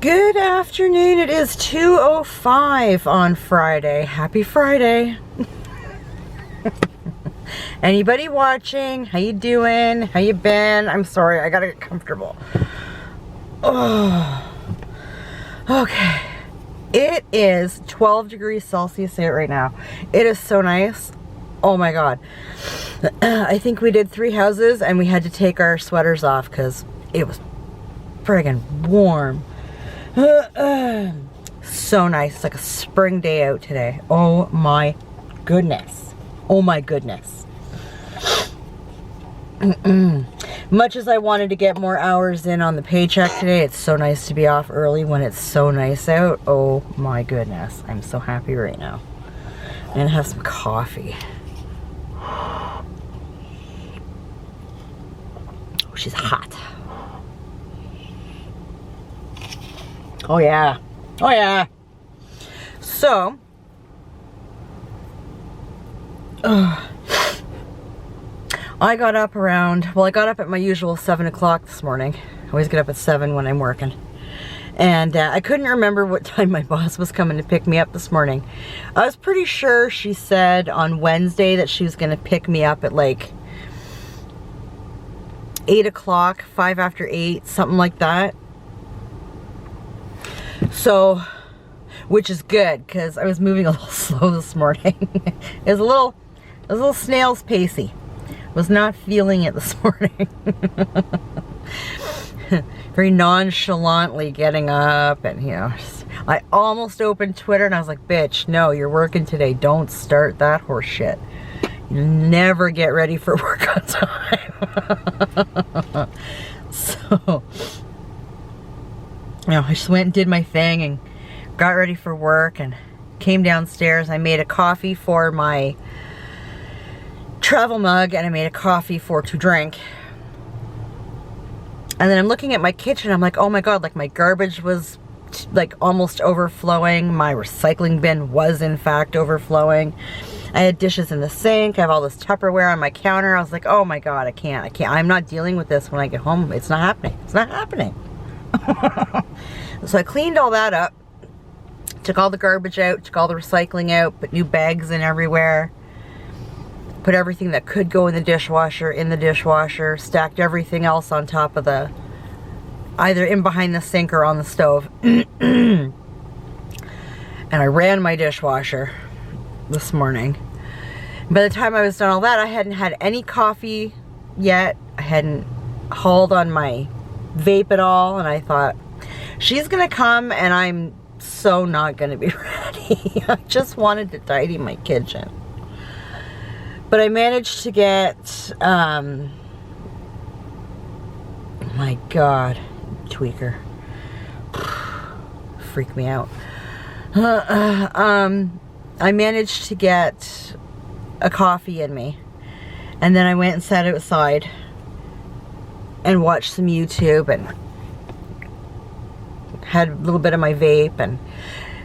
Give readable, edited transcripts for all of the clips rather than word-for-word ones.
Good afternoon. It is 2:05 on Friday. Happy Friday. Anybody watching? How you doing? How you been? I'm sorry, I gotta get comfortable. Oh, okay. It is 12 degrees Celsius out right now. It is so nice. Oh my God. I think we did 3 houses and we had to take our sweaters off because it was friggin' warm. So nice. It's like a spring day out today. Oh my goodness. Oh my goodness. Much as I wanted to get more hours in on the paycheck today, it's so nice to be off early when it's so nice out. Oh my goodness. I'm so happy right now. I'm gonna have some coffee. Oh, she's hot. Oh yeah. Oh yeah. So, I got up around, well, I got up at my usual 7 o'clock this morning. I always get up at 7 when I'm working. And I couldn't remember what time my boss was coming to pick me up this morning. I was pretty sure she said on Wednesday that she was going to pick me up at like 8 o'clock, 5 after 8, something like that. So, which is good because I was moving a little slow this morning. It was a little snail's pacey. Was not feeling it this morning. Very nonchalantly getting up and, you know, I almost opened Twitter and I was like, bitch, no, you're working today. Don't start that horse shit. You never get ready for work on time. So, you know, I just went and did my thing and got ready for work and came downstairs. I made a coffee for my travel mug and I made a coffee for to drink. And then I'm looking at my kitchen. I'm like, oh my God, like my garbage was like almost overflowing. My recycling bin was in fact overflowing. I had dishes in the sink. I have all this Tupperware on my counter. I was like, oh my God, I can't. I'm not dealing with this when I get home. It's not happening. It's not happening. So I cleaned all that up, took all the garbage out, took all the recycling out, put new bags in everywhere, put everything that could go in the dishwasher, stacked everything else on top of the, either in behind the sink or on the stove. And I ran my dishwasher this morning. By the time I was done all that, I hadn't had any coffee yet. I hadn't hauled on my vape at all, and I thought, she's gonna come and I'm so not gonna be ready. I just wanted to tidy my kitchen. But I managed to get, my God, tweaker. Freak me out. I managed to get a coffee in me. And then I went and sat outside and watched some YouTube and had a little bit of my vape, and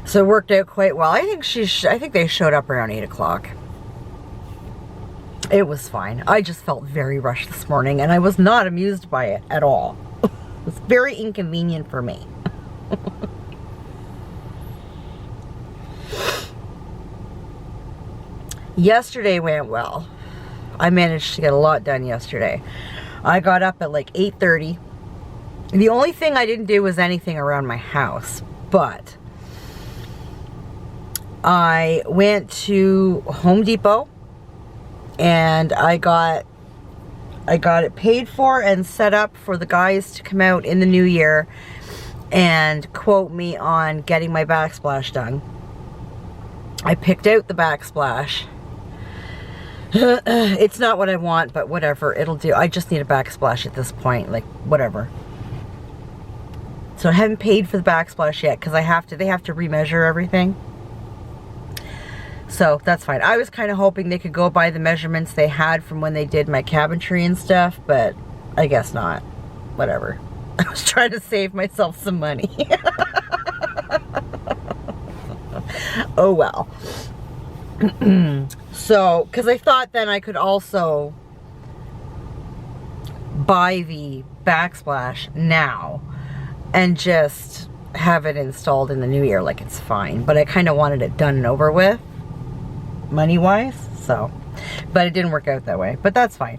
so it worked out quite well. I think they showed up around 8 o'clock. It was fine. I just felt very rushed this morning and I was not amused by it at all. It was very inconvenient for me. Yesterday went well. I managed to get a lot done yesterday. I got up at like 8:30. The only thing I didn't do was anything around my house, but I went to Home Depot and I got it paid for and set up for the guys to come out in the new year and quote me on getting my backsplash done. I picked out the backsplash. It's not what I want, but whatever, it'll do. I just need a backsplash at this point, like whatever. So I haven't paid for the backsplash yet because they have to remeasure everything. So that's fine. I was kind of hoping they could go by the measurements they had from when they did my cabinetry and stuff, but I guess not. Whatever. I was trying to save myself some money. Oh well. So, because I thought then I could also buy the backsplash now and just have it installed in the new year. Like, it's fine. But I kind of wanted it done and over with, money-wise. So, but it didn't work out that way. But that's fine.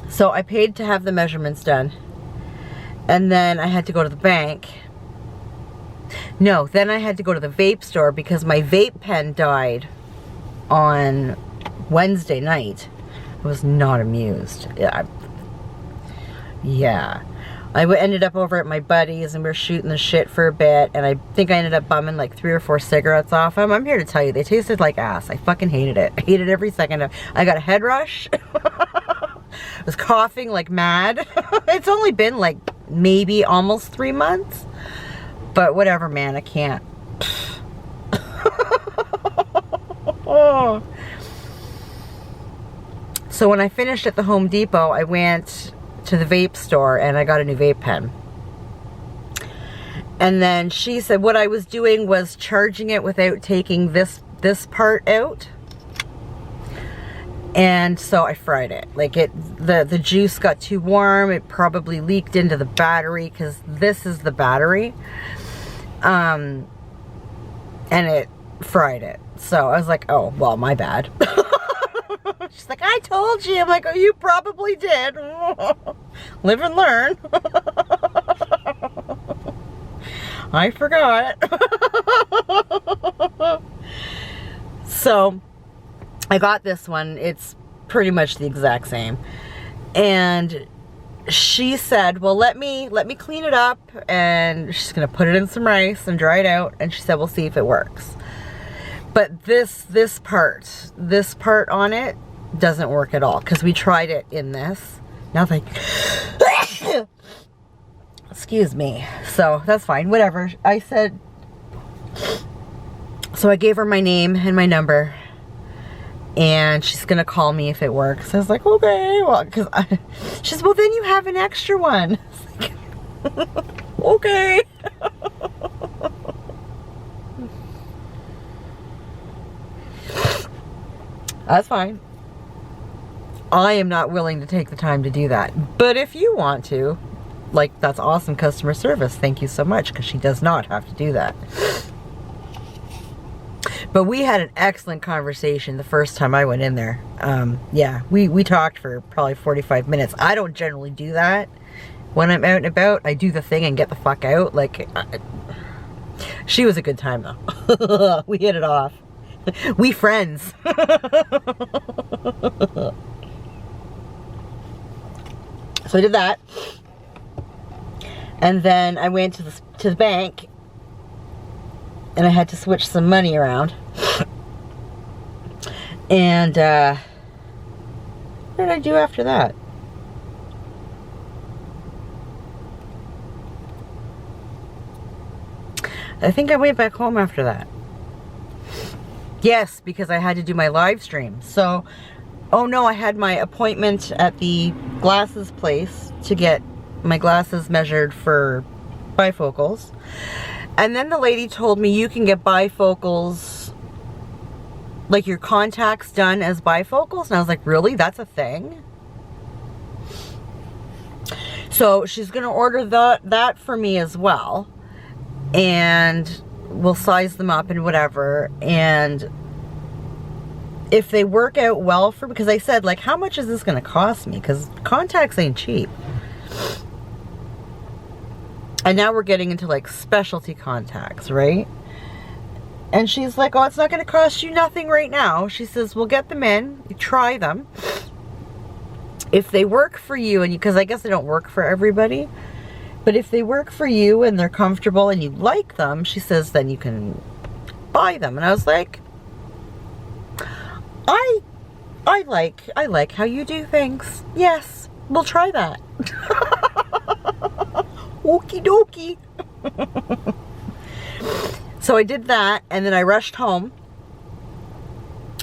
So I paid to have the measurements done. And then I had to go to the bank. No, then I had to go to the vape store because my vape pen died on Wednesday night. I was not amused. Yeah. I ended up over at my buddy's and we were shooting the shit for a bit, and I think I ended up bumming like 3 or 4 cigarettes off them. I'm here to tell you, they tasted like ass. I fucking hated it. I hated every second of it. I got a head rush. I was coughing like mad. It's only been like maybe almost 3 months. But whatever, man, I can't. So when I finished at the Home Depot, I went to the vape store and I got a new vape pen. And then she said what I was doing was charging it without taking this part out. And so I fried it. Like, the juice got too warm. It probably leaked into the battery because this is the battery. And it fried it. So I was like, oh, well, my bad. She's like, I told you. I'm like, oh, you probably did. Live and learn. I forgot. So I got this one. It's pretty much the exact same. And she said, well, let me clean it up, and she's gonna put it in some rice and dry it out, and she said we'll see if it works. But this part on it doesn't work at all, because we tried it in this. Nothing. Excuse me. So that's fine, whatever. I said, so I gave her my name and my number, and she's gonna call me if it works. I was like, okay, well, because she said, well, then you have an extra one. I was like, okay. That's fine. I am not willing to take the time to do that. But if you want to, like, that's awesome customer service. Thank you so much, because she does not have to do that. But we had an excellent conversation the first time I went in there. Yeah, we talked for probably 45 minutes. I don't generally do that. When I'm out and about, I do the thing and get the fuck out. Like, she was a good time, though. We hit it off. We friends. So I did that. And then I went to the bank, and I had to switch some money around. And what did I do after that? I think I went back home after that. Yes, because I had to do my live stream. So, oh no, I had my appointment at the glasses place to get my glasses measured for bifocals. And then the lady told me you can get bifocals, like your contacts done as bifocals. And I was like, really? That's a thing? So she's going to order that for me as well. And we'll size them up and whatever. And if they work out well for me, because I said, like, how much is this going to cost me? Because contacts ain't cheap. And now we're getting into like specialty contacts, right? And she's like, oh, it's not going to cost you nothing right now. She says, we'll get them in, you try them. If they work for you, and because I guess they don't work for everybody, but if they work for you and they're comfortable and you like them, she says, then you can buy them. And I was like, I like how you do things. Yes, we'll try that. Okie dokie. So I did that, and then I rushed home,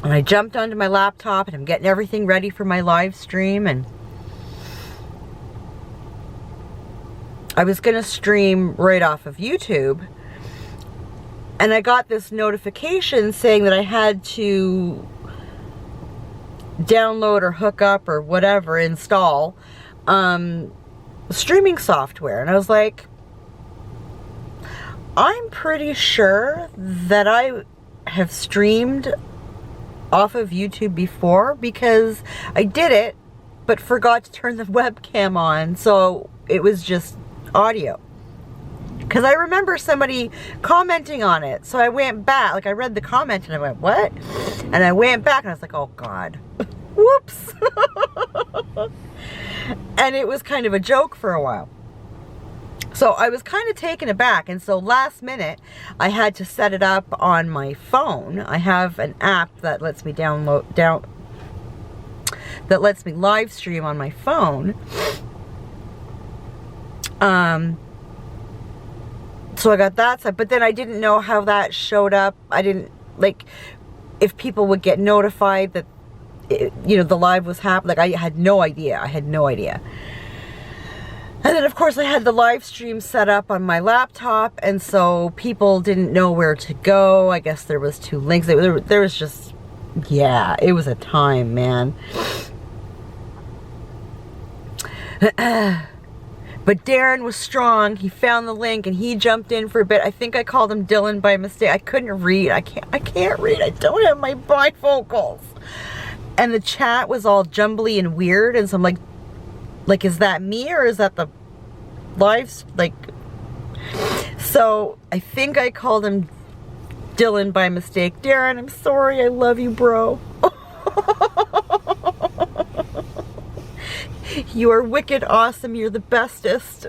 and I jumped onto my laptop, and I'm getting everything ready for my live stream. And I was gonna stream right off of YouTube, and I got this notification saying that I had to download or hook up or whatever, install streaming software. And I was like, I'm pretty sure that I have streamed off of YouTube before, because I did it but forgot to turn the webcam on, so it was just audio. Because I remember somebody commenting on it, so I went back, like I read the comment and I went, what? And I went back and I was like, oh God, whoops. And it was kind of a joke for a while. So I was kind of taken aback, and so last minute I had to set it up on my phone. I have an app that lets me that lets me live stream on my phone. So I got that set, but then I didn't know how that showed up. I didn't, like, if people would get notified that, you know, the live was happening. Like, I had no idea. And then, of course, I had the live stream set up on my laptop, and so people didn't know where to go. I guess there was 2 links. There was just, yeah, it was a time, man. But Darren was strong. He found the link and he jumped in for a bit. I think I called him Dylan by mistake. I couldn't read. I can't read. I don't have my bifocals. And the chat was all jumbly and weird, and so I'm like, is that me or is that the live, like, so I think I called him Dylan by mistake. Darren, I'm sorry. I love you, bro. You are wicked awesome. You're the bestest.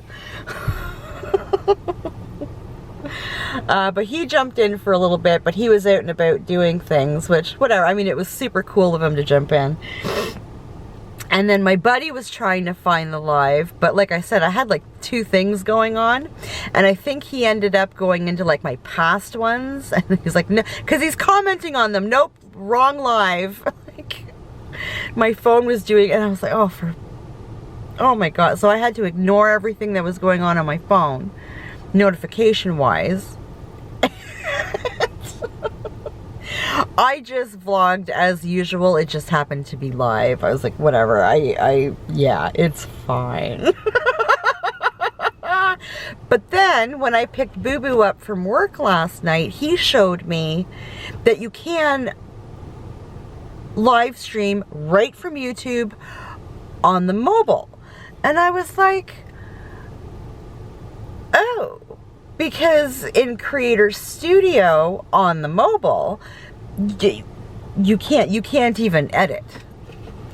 But he jumped in for a little bit, but he was out and about doing things, which, whatever. I mean, it was super cool of him to jump in. And then my buddy was trying to find the live, but like I said, I had like 2 things going on, and I think he ended up going into like my past ones, and he's like, no, because he's commenting on them. Nope, wrong live. Like, my phone was doing, and I was like, oh my God. So I had to ignore everything that was going on my phone, notification wise. I just vlogged as usual. It just happened to be live. I was like, whatever. Yeah, it's fine. But then when I picked Boo Boo up from work last night, he showed me that you can live stream right from YouTube on the mobile. And I was like, oh, because in Creator Studio on the mobile, you can't even edit.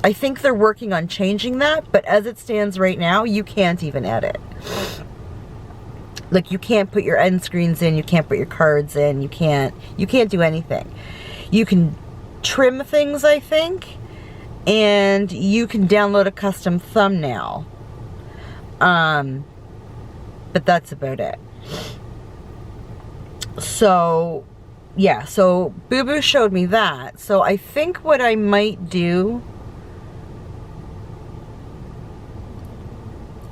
I think they're working on changing that, but as it stands right now, you can't even edit. Like, you can't put your end screens in, you can't put your cards in, you can't do anything. You can trim things, I think, and you can download a custom thumbnail. But that's about it. So, yeah, so Boo Boo showed me that. So I think what I might do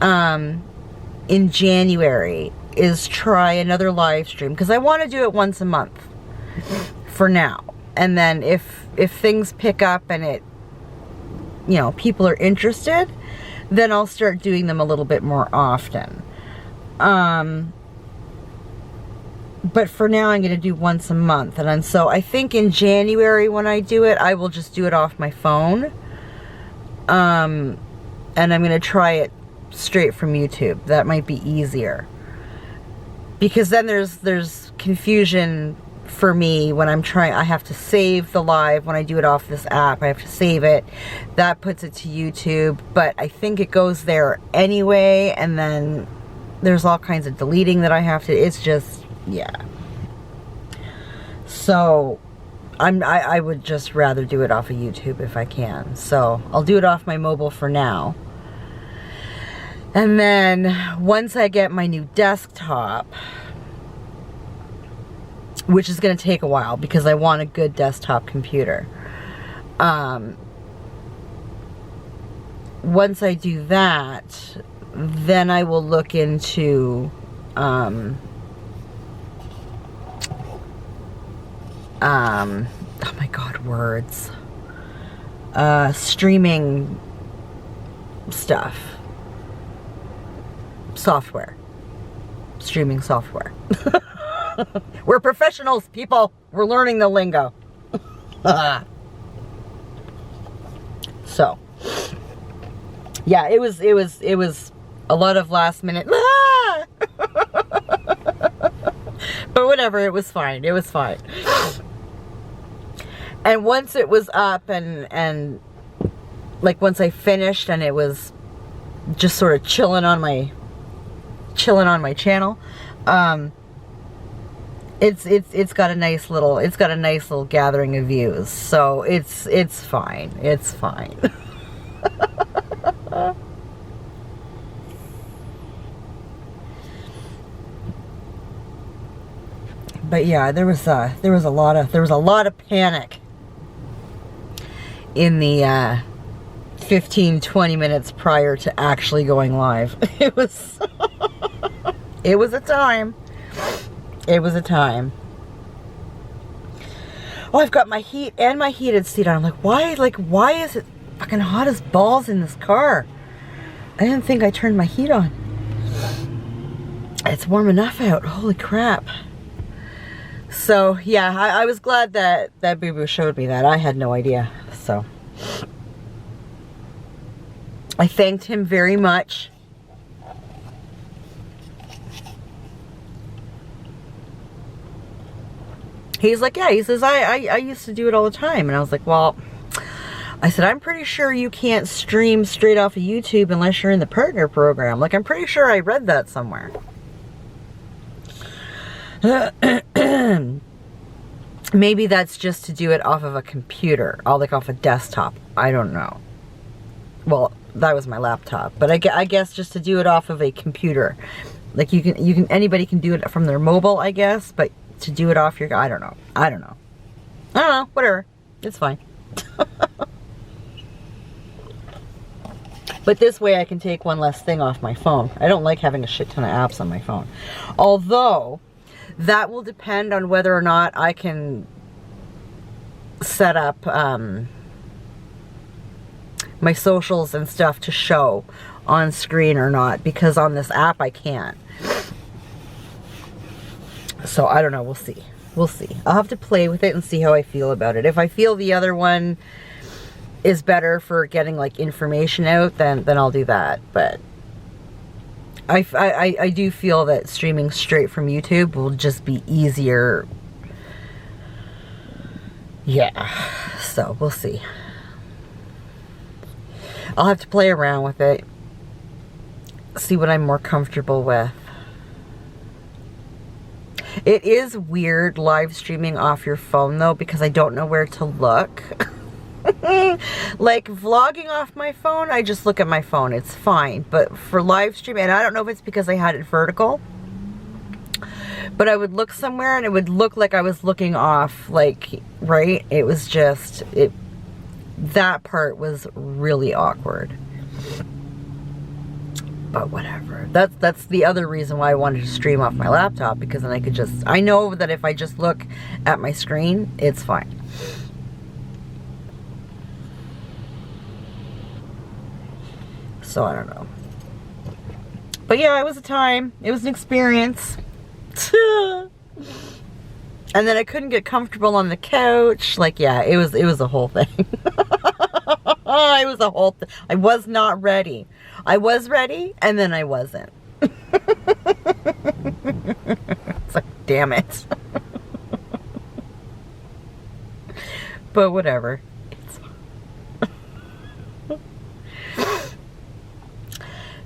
in January is try another live stream, because I want to do it once a month for now. And then if things pick up and it, you know, people are interested, then I'll start doing them a little bit more often. But for now, I'm going to do once a month. And then, so I think in January when I do it, I will just do it off my phone. And I'm going to try it straight from YouTube. That might be easier. Because then there's confusion for me when I'm trying. I have to save the live when I do it off this app. I have to save it. That puts it to YouTube. But I think it goes there anyway. And then there's all kinds of deleting that I have to. It's just, yeah. So I would just rather do it off of YouTube if I can. So I'll do it off my mobile for now. And then once I get my new desktop, which is going to take a while because I want a good desktop computer. Once I do that, then I will look into oh my God, words. Streaming stuff. Software. Streaming software. We're professionals, people. We're learning the lingo. So, yeah, it was a lot of last minute. But whatever, it was fine. It was fine. And once it was up and like once I finished and it was just sort of chilling on my channel, it's got a nice little gathering of views. So it's fine. It's fine. But yeah, there was a lot of panic in the 15-20 minutes prior to actually going live. It was a time. It was a time. Oh, I've got my heat and my heated seat on. I'm like, why is it fucking hot as balls in this car? I didn't think I turned my heat on. It's warm enough out. Holy crap. So yeah, I was glad that Boo Boo showed me that. I had no idea. So I thanked him very much. He's like, yeah, he says, I used to do it all the time. And I was like, well, I said, I'm pretty sure you can't stream straight off of YouTube unless you're in the partner program. Like, I'm pretty sure I read that somewhere. Maybe that's just to do it off of a computer, or like off a desktop. I don't know. Well, that was my laptop, but I guess just to do it off of a computer. Like anybody can do it from their mobile, I guess, but to do it off your, I don't know, whatever. It's fine. But this way I can take one less thing off my phone. I don't like having a shit ton of apps on my phone. Although, that will depend on whether or not I can set up my socials and stuff to show on screen or not, because on this app I can't. So I don't know, we'll see. We'll see. I'll have to play with it and see how I feel about it. If I feel the other one is better for getting like information out, then I'll do that. But I do feel that streaming straight from YouTube will just be easier. Yeah, so we'll see. I'll have to play around with it, see what I'm more comfortable with. It is weird live streaming off your phone though, because I don't know where to look. Like vlogging off my phone, I just look at my phone, it's fine. But for live streaming, and I don't know if it's because I had it vertical, but I would look somewhere and it would look like I was looking off, like, right? It was just, that part was really awkward. But whatever. That's the other reason why I wanted to stream off my laptop, because then I could just, I know that if I just look at my screen, it's fine. So I don't know. But yeah, it was a time. It was an experience. And then I couldn't get comfortable on the couch. Like, yeah, it was a whole thing. It was a whole thing. I was not ready. I was ready, and then I wasn't. It's like, damn it. But whatever.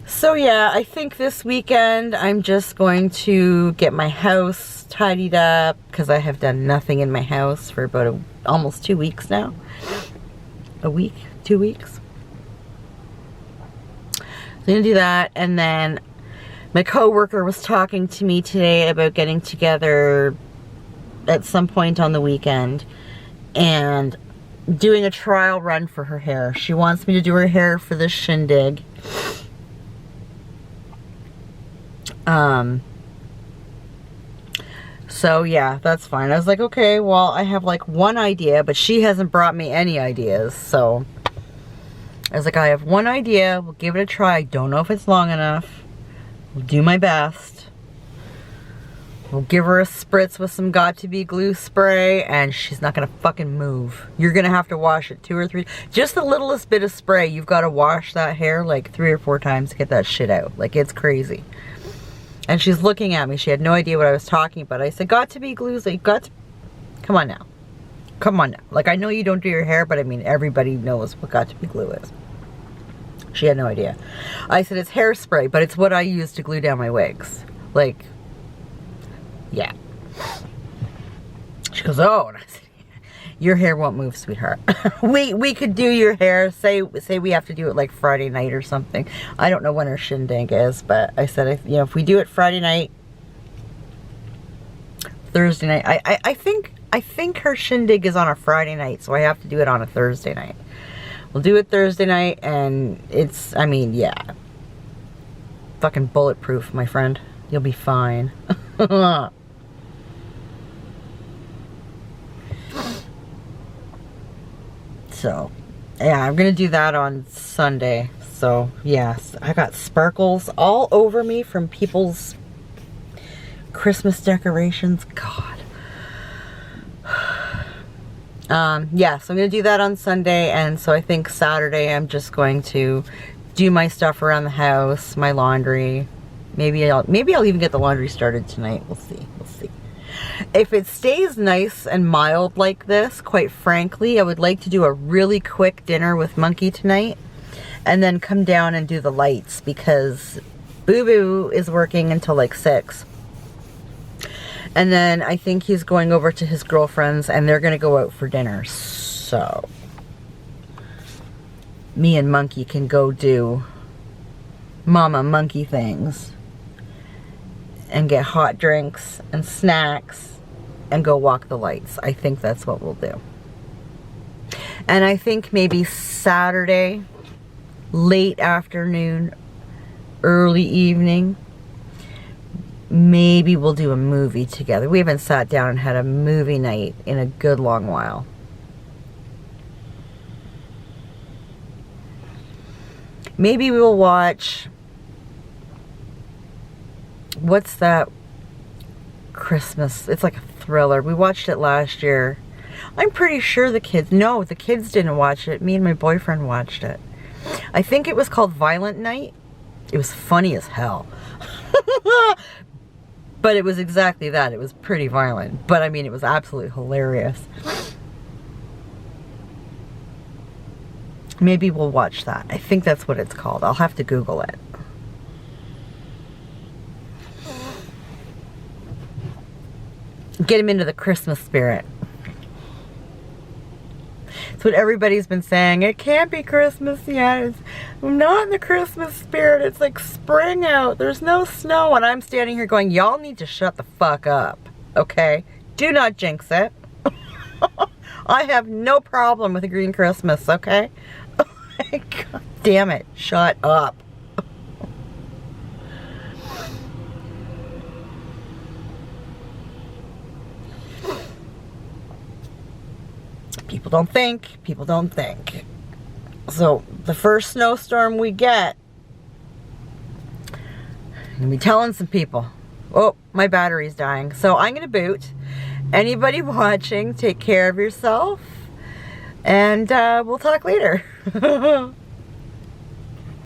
So yeah, I think this weekend I'm just going to get my house tidied up, because I have done nothing in my house for about almost 2 weeks now. A week, 2 weeks. So I'm gonna do that, and then my coworker was talking to me today about getting together at some point on the weekend and doing a trial run for her hair. She wants me to do her hair for this shindig. So yeah, that's fine. I was like, okay, well, I have like one idea, but she hasn't brought me any ideas. So I was like, I have one idea. We'll give it a try. I don't know if it's long enough. We'll do my best. We'll give her a spritz with some Got2b glue spray, and she's not gonna fucking move. You're gonna have to wash it 2 or 3, just the littlest bit of spray. You've got to wash that hair like 3 or 4 times to get that shit out. Like, it's crazy. And she's looking at me. She had no idea what I was talking about. I said, Got2b glue, so you got to, come on now. Come on now. Like, I know you don't do your hair, but I mean, everybody knows what Got2b glue is. She had no idea. I said, it's hairspray, but it's what I use to glue down my wigs. Like, yeah. She goes, oh, and I said, your hair won't move, sweetheart. we could do your hair, say we have to do it like Friday night or something. I don't know when her shindig is, but I said, you know, if we do it Friday night, Thursday night, I think her shindig is on a Friday night, so I have to do it on a Thursday night. We'll do it Thursday night, and it's, I mean, yeah. Fucking bulletproof, my friend. You'll be fine. So, yeah, I'm gonna do that on Sunday. So, yes, I got sparkles all over me from people's Christmas decorations. God. Yeah, so I'm gonna do that on Sunday, and so I think Saturday I'm just going to do my stuff around the house, my laundry. Maybe I'll even get the laundry started tonight. We'll see. We'll see. If it stays nice and mild like this, quite frankly, I would like to do a really quick dinner with Monkey tonight and then come down and do the lights, because Boo Boo is working until like 6. And then I think he's going over to his girlfriend's and they're going to go out for dinner. So me and Monkey can go do mama monkey things and get hot drinks and snacks and go walk the lights. I think that's what we'll do. And I think maybe Saturday, late afternoon, early evening, maybe we'll do a movie together. We haven't sat down and had a movie night in a good long while. Maybe we'll watch, what's that Christmas? It's like a thriller. We watched it last year. I'm pretty sure the kids didn't watch it. Me and my boyfriend watched it. I think it was called Violent Night. It was funny as hell. But it was exactly that. It was pretty violent. But I mean, it was absolutely hilarious. Maybe we'll watch that. I think that's what it's called. I'll have to Google it. Get him into the Christmas spirit. It's what everybody's been saying. It can't be Christmas yet. I'm not in the Christmas spirit. It's like spring out. There's no snow. And I'm standing here going, y'all need to shut the fuck up. Okay? Do not jinx it. I have no problem with a green Christmas, okay? God damn it. Shut up. People don't think. People don't think. So, the first snowstorm we get, I'm going to be telling some people, oh, my battery's dying. So, I'm going to boot. Anybody watching, take care of yourself. And we'll talk later.